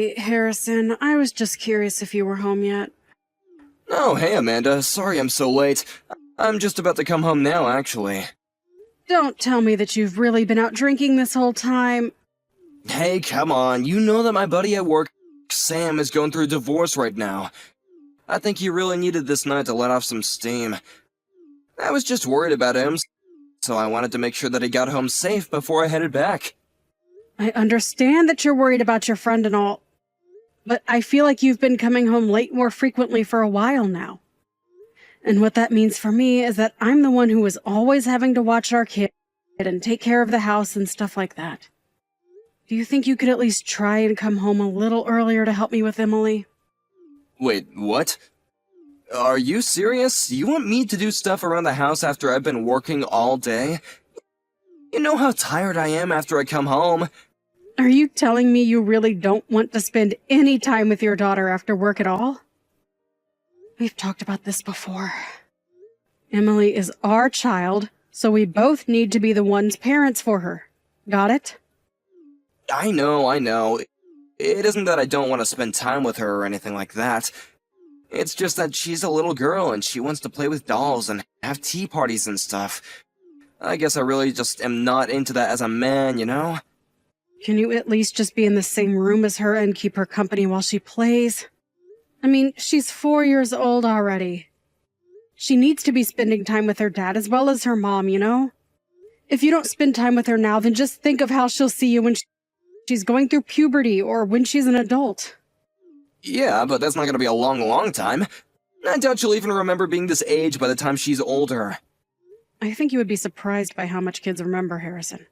Hey, Harrison, I was just curious if you were home yet. Oh, hey Amanda, sorry I'm so late. I'm just about to come home now, actually. Don't tell me that you've really been out drinking this whole time. Hey, come on, you know that my buddy at work, Sam, is going through a divorce right now. I think he really needed this night to let off some steam. I was just worried about him, so I wanted to make sure that he got home safe before I headed back. I understand that you're worried about your friend and all, but I feel like you've been coming home late more frequently for a while now. And what that means for me is that I'm the one who is always having to watch our kid and take care of the house and stuff like that. Do you think you could at least try and come home a little earlier to help me with Emily? Wait, what? Are you serious? You want me to do stuff around the house after I've been working all day? You know how tired I am after I come home. Are you telling me you really don't want to spend any time with your daughter after work at all? We've talked about this before. Emily is our child, so we both need to be the ones parents for her. Got it? I know. It isn't that I don't want to spend time with her or anything like that. It's just that she's a little girl and she wants to play with dolls and have tea parties and stuff. I guess I really just am not into that as a man, you know? Can you at least just be in the same room as her and keep her company while she plays? I mean, she's 4 years old already. She needs to be spending time with her dad as well as her mom, you know? If you don't spend time with her now, then just think of how she'll see you when she's going through puberty or when she's an adult. Yeah, but that's not gonna be a long time. I doubt she'll even remember being this age by the time she's older. I think you would be surprised by how much kids remember, Harrison.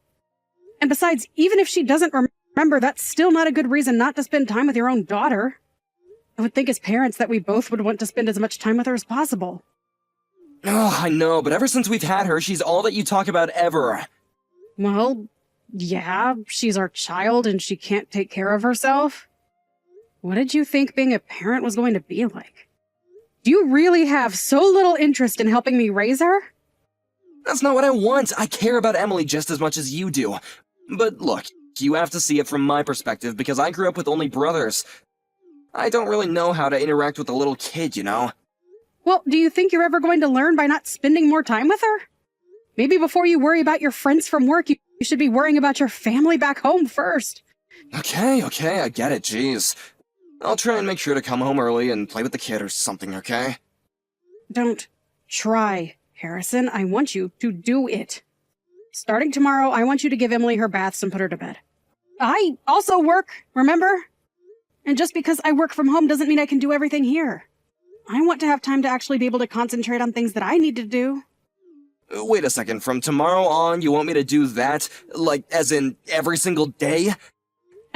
And besides, even if she doesn't remember, that's still not a good reason not to spend time with your own daughter. I would think as parents that we both would want to spend as much time with her as possible. Oh, I know, but ever since we've had her, she's all that you talk about ever. Well, yeah, she's our child and she can't take care of herself. What did you think being a parent was going to be like? Do you really have so little interest in helping me raise her? That's not what I want. I care about Emily just as much as you do. But look, you have to see it from my perspective because I grew up with only brothers. I don't really know how to interact with a little kid, you know? Well, do you think you're ever going to learn by not spending more time with her? Maybe before you worry about your friends from work, you should be worrying about your family back home first. Okay, I get it, jeez. I'll try and make sure to come home early and play with the kid or something, okay? Don't try, Harrison. I want you to do it. Starting tomorrow, I want you to give Emily her baths and put her to bed. I also work, remember? And just because I work from home doesn't mean I can do everything here. I want to have time to actually be able to concentrate on things that I need to do. Wait a second, from tomorrow on, you want me to do that? Like, as in, every single day?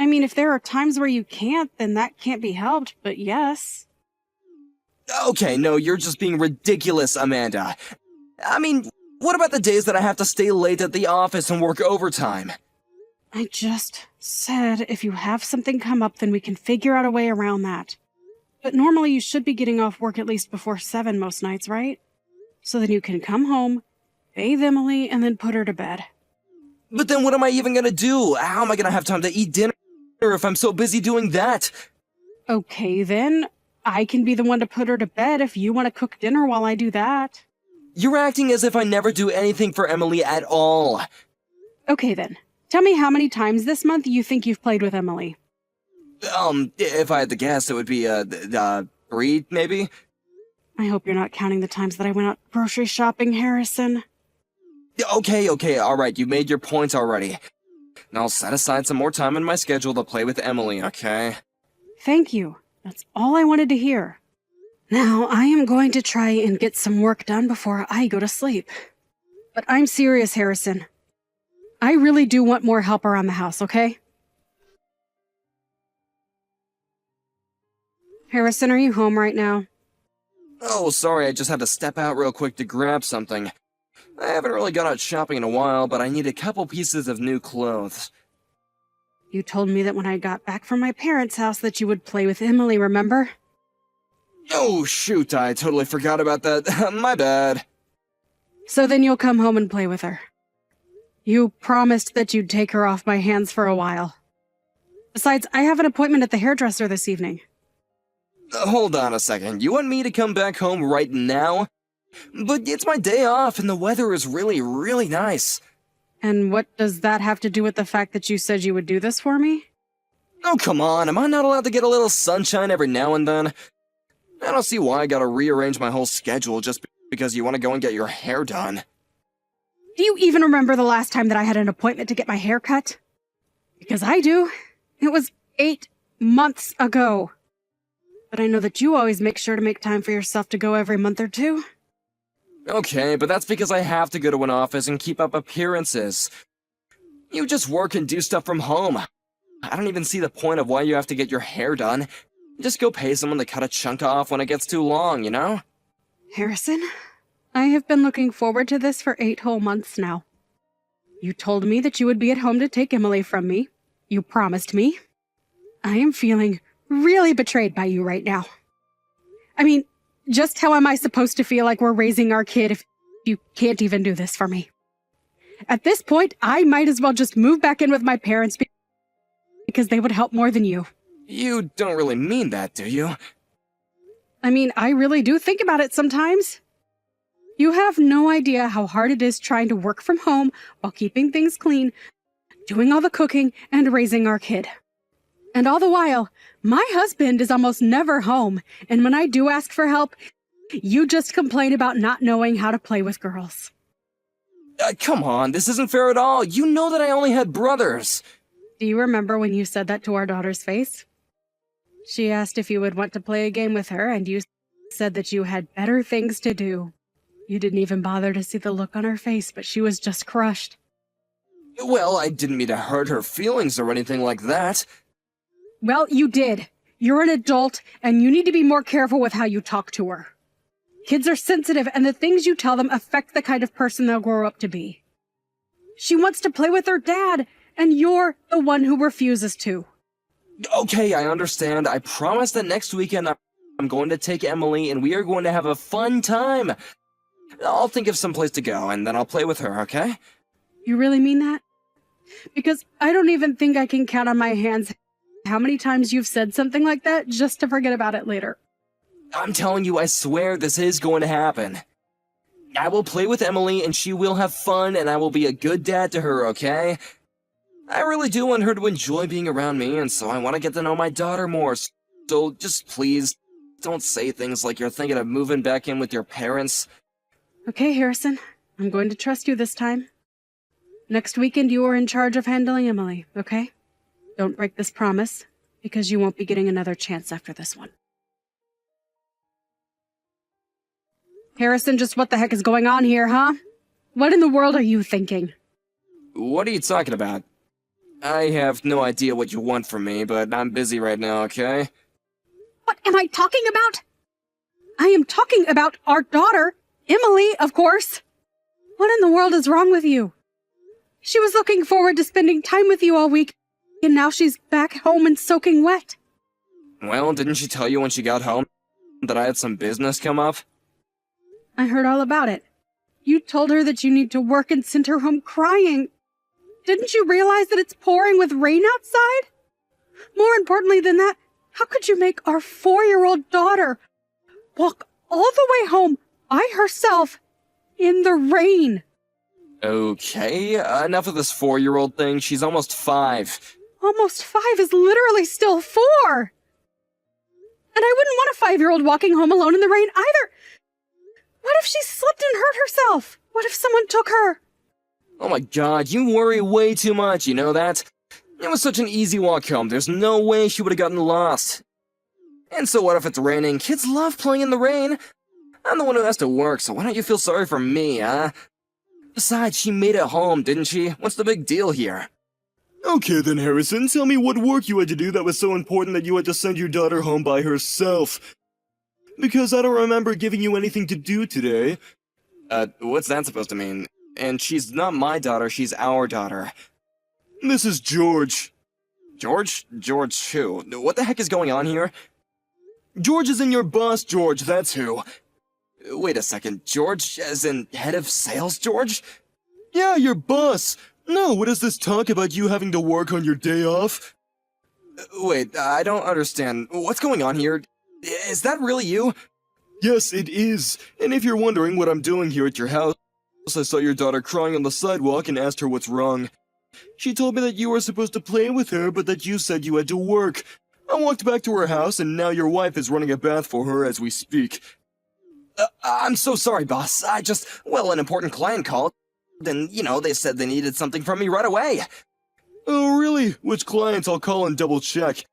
I mean, if there are times where you can't, then that can't be helped, but yes. Okay, no, you're just being ridiculous, Amanda. I mean, what about the days that I have to stay late at the office and work overtime? I just said if you have something come up, then we can figure out a way around that. But normally you should be getting off work at least before 7 most nights, right? So then you can come home, bathe Emily, and then put her to bed. But then what am I even gonna do? How am I gonna have time to eat dinner if I'm so busy doing that? Okay, then. I can be the one to put her to bed if you want to cook dinner while I do that. You're acting as if I never do anything for Emily at all. Okay, then. Tell me how many times this month you think you've played with Emily. If I had to guess, it would be, 3, maybe? I hope you're not counting the times that I went out grocery shopping, Harrison. Okay, alright, you made your point already. Now I'll set aside some more time in my schedule to play with Emily, okay? Thank you. That's all I wanted to hear. Now, I am going to try and get some work done before I go to sleep. But I'm serious, Harrison. I really do want more help around the house, okay? Harrison, are you home right now? Oh, sorry, I just had to step out real quick to grab something. I haven't really gone out shopping in a while, but I need a couple pieces of new clothes. You told me that when I got back from my parents' house that you would play with Emily, remember? Oh, shoot, I totally forgot about that. My bad. So then you'll come home and play with her. You promised that you'd take her off my hands for a while. Besides, I have an appointment at the hairdresser this evening. Hold on a second, you want me to come back home right now? But it's my day off and the weather is really, really nice. And what does that have to do with the fact that you said you would do this for me? Oh, come on, am I not allowed to get a little sunshine every now and then? I don't see why I gotta rearrange my whole schedule just because you want to go and get your hair done. Do you even remember the last time that I had an appointment to get my hair cut? Because I do. It was 8 months ago. But I know that you always make sure to make time for yourself to go every month or two. Okay, but that's because I have to go to an office and keep up appearances. You just work and do stuff from home. I don't even see the point of why you have to get your hair done. Just go pay someone to cut a chunk off when it gets too long, you know? Harrison, I have been looking forward to this for 8 whole months now. You told me that you would be at home to take Emily from me. You promised me. I am feeling really betrayed by you right now. I mean, just how am I supposed to feel like we're raising our kid if you can't even do this for me? At this point, I might as well just move back in with my parents because they would help more than you. You don't really mean that, do you? I mean, I really do think about it sometimes. You have no idea how hard it is trying to work from home while keeping things clean, doing all the cooking, and raising our kid. And all the while, my husband is almost never home, and when I do ask for help, you just complain about not knowing how to play with girls. Come on, this isn't fair at all. You know that I only had brothers. Do you remember when you said that to our daughter's face? She asked if you would want to play a game with her, and you said that you had better things to do. You didn't even bother to see the look on her face, but she was just crushed. Well, I didn't mean to hurt her feelings or anything like that. Well, you did. You're an adult, and you need to be more careful with how you talk to her. Kids are sensitive, and the things you tell them affect the kind of person they'll grow up to be. She wants to play with her dad, and you're the one who refuses to. Okay, I understand. I promise that next weekend I'm going to take Emily and we are going to have a fun time. I'll think of some place to go and then I'll play with her, okay? You really mean that? Because I don't even think I can count on my hands how many times you've said something like that just to forget about it later. I'm telling you, I swear this is going to happen. I will play with Emily and she will have fun and I will be a good dad to her, okay? I really do want her to enjoy being around me, and so I want to get to know my daughter more. So just please, don't say things like you're thinking of moving back in with your parents. Okay, Harrison. I'm going to trust you this time. Next weekend, you are in charge of handling Emily, okay? Don't break this promise, because you won't be getting another chance after this one. Harrison, just what the heck is going on here, huh? What in the world are you thinking? What are you talking about? I have no idea what you want from me, but I'm busy right now, okay? What am I talking about? I am talking about our daughter, Emily, of course. What in the world is wrong with you? She was looking forward to spending time with you all week, and now she's back home and soaking wet. Well, didn't she tell you when she got home that I had some business come up? I heard all about it. You told her that you need to work and sent her home crying. Didn't you realize that it's pouring with rain outside? More importantly than that, how could you make our 4-year-old daughter walk all the way home by herself in the rain? Okay, enough of this 4-year-old thing. She's almost 5. Almost 5 is literally still 4. And I wouldn't want a 5-year-old walking home alone in the rain either. What if she slipped and hurt herself? What if someone took her? Oh my god, you worry way too much, you know that? It was such an easy walk home, there's no way she would have gotten lost. And so what if it's raining? Kids love playing in the rain. I'm the one who has to work, so why don't you feel sorry for me, huh? Besides, she made it home, didn't she? What's the big deal here? Okay then, Harrison, tell me what work you had to do that was so important that you had to send your daughter home by herself. Because I don't remember giving you anything to do today. What's that supposed to mean? And she's not my daughter, she's our daughter. This is George. George? George who? What the heck is going on here? George is in your boss, George, that's who. Wait a second, George as in head of sales, George? Yeah, your boss. No, what is this talk about you having to work on your day off? Wait, I don't understand. What's going on here? Is that really you? Yes, it is. And if you're wondering what I'm doing here at your house, I saw your daughter crying on the sidewalk and asked her what's wrong. She told me that you were supposed to play with her, but that you said you had to work. I walked back to her house, and now your wife is running a bath for her as we speak. I'm so sorry, boss. An important client called. Then, they said they needed something from me right away. Oh, really? Which clients? I'll call and double check.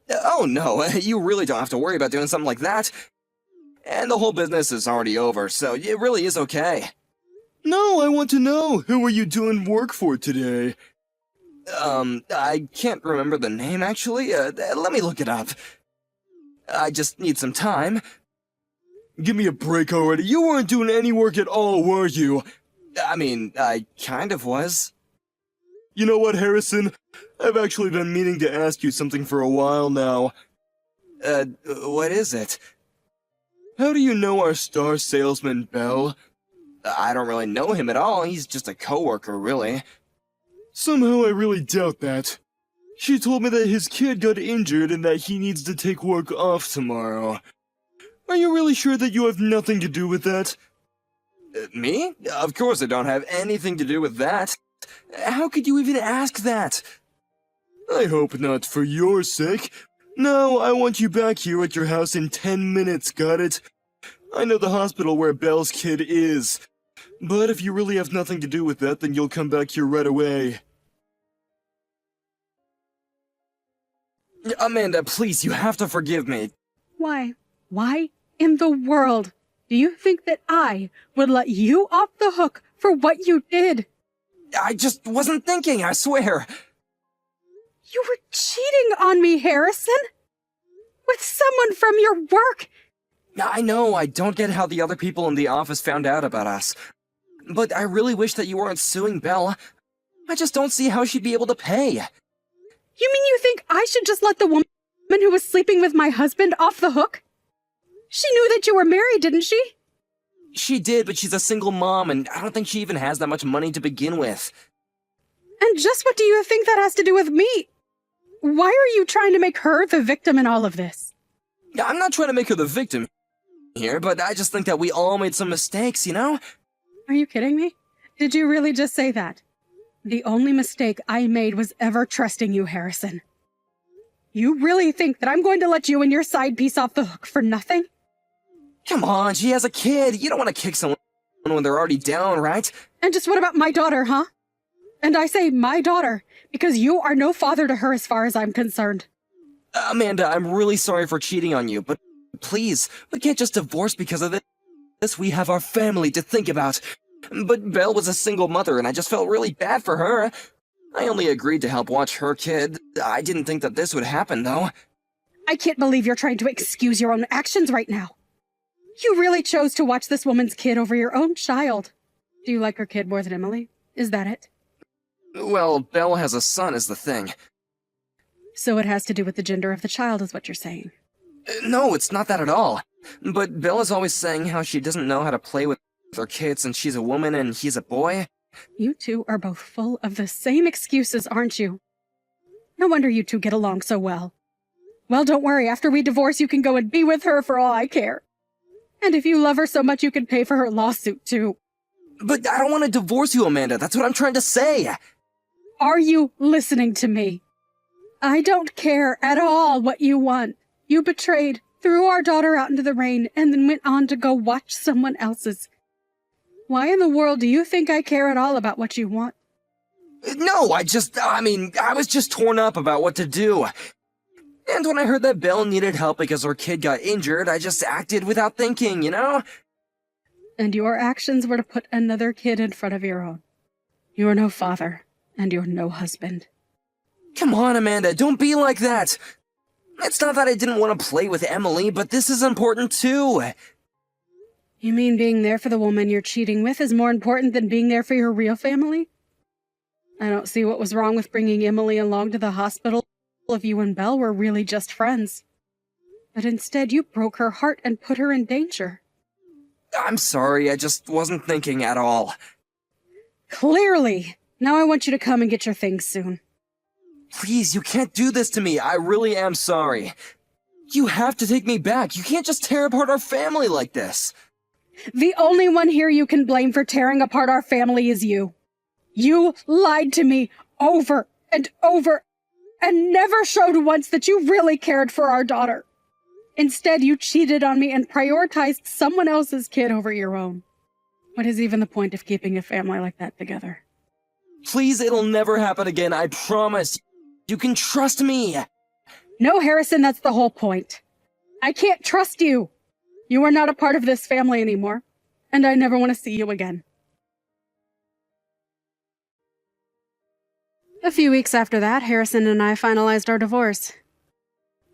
Oh, no, you really don't have to worry about doing something like that. And the whole business is already over, so it really is okay. No, I want to know. Who are you doing work for today? I can't remember the name, actually. Let me look it up. I just need some time. Give me a break already. You weren't doing any work at all, were you? I kind of was. You know what, Harrison? I've actually been meaning to ask you something for a while now. What is it? How do you know our star salesman, Bell? I don't really know him at all. He's just a coworker, really. Somehow I really doubt that. She told me that his kid got injured and that he needs to take work off tomorrow. Are you really sure that you have nothing to do with that? Me? Of course I don't have anything to do with that. How could you even ask that? I hope not for your sake. No, I want you back here at your house in 10 minutes, got it? I know the hospital where Bell's kid is. But if you really have nothing to do with that, then you'll come back here right away. Amanda, please, you have to forgive me. Why? Why in the world do you think that I would let you off the hook for what you did? I just wasn't thinking, I swear. You were cheating on me, Harrison! With someone from your work! I know, I don't get how the other people in the office found out about us. But I really wish that you weren't suing Belle. I just don't see how she'd be able to pay. You mean you think I should just let the woman who was sleeping with my husband off the hook? She knew that you were married, didn't she? She did, but she's a single mom, and I don't think she even has that much money to begin with. And just what do you think that has to do with me? Why are you trying to make her the victim in all of this? I'm not trying to make her the victim here, but I just think that we all made some mistakes, you know? Are you kidding me? Did you really just say that? The only mistake I made was ever trusting you, Harrison. You really think that I'm going to let you and your side piece off the hook for nothing? Come on, she has a kid. You don't want to kick someone when they're already down, right? And just what about my daughter, huh? And I say my daughter, because you are no father to her as far as I'm concerned. Amanda, I'm really sorry for cheating on you, but please, we can't just divorce because of this. We have our family to think about. But Belle was a single mother, and I just felt really bad for her. I only agreed to help watch her kid. I didn't think that this would happen, though. I can't believe you're trying to excuse your own actions right now. You really chose to watch this woman's kid over your own child. Do you like her kid more than Emily? Is that it? Well, Belle has a son is the thing. So it has to do with the gender of the child, is what you're saying. No, it's not that at all. But Belle is always saying how she doesn't know how to play with her kids and she's a woman and he's a boy. You two are both full of the same excuses, aren't you? No wonder you two get along so well. Well, don't worry. After we divorce, you can go and be with her for all I care. And if you love her so much, you can pay for her lawsuit, too. But I don't want to divorce you, Amanda. That's what I'm trying to say. Are you listening to me? I don't care at all what you want. You betrayed, threw our daughter out into the rain, and then went on to go watch someone else's. Why in the world do you think I care at all about what you want? No, I was just torn up about what to do. And when I heard that Belle needed help because her kid got injured, I just acted without thinking, you know? And your actions were to put another kid in front of your own. You're no father, and you're no husband. Come on, Amanda, don't be like that. It's not that I didn't want to play with Emily, but this is important too. You mean being there for the woman you're cheating with is more important than being there for your real family? I don't see what was wrong with bringing Emily along to the hospital if you and Belle were really just friends. But instead, you broke her heart and put her in danger. I'm sorry, I just wasn't thinking at all. Clearly! Now I want you to come and get your things soon. Please, you can't do this to me. I really am sorry. You have to take me back. You can't just tear apart our family like this. The only one here you can blame for tearing apart our family is you. You lied to me over and over and never showed once that you really cared for our daughter. Instead, you cheated on me and prioritized someone else's kid over your own. What is even the point of keeping a family like that together? Please, it'll never happen again. I promise. You can trust me. No, Harrison, that's the whole point. I can't trust you. You are not a part of this family anymore, and I never want to see you again. A few weeks after that, Harrison and I finalized our divorce.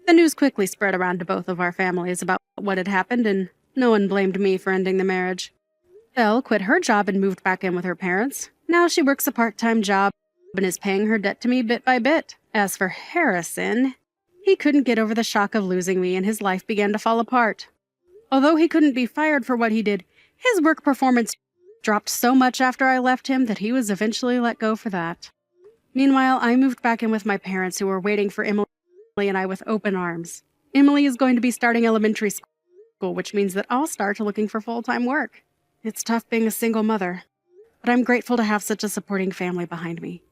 The news quickly spread around to both of our families about what had happened, and no one blamed me for ending the marriage. Belle quit her job and moved back in with her parents. Now she works a part-time job and is paying her debt to me bit by bit. As for Harrison, he couldn't get over the shock of losing me, and his life began to fall apart. Although he couldn't be fired for what he did, his work performance dropped so much after I left him that he was eventually let go for that. Meanwhile, I moved back in with my parents, who were waiting for Emily and I with open arms. Emily is going to be starting elementary school, which means that I'll start looking for full-time work. It's tough being a single mother, but I'm grateful to have such a supporting family behind me.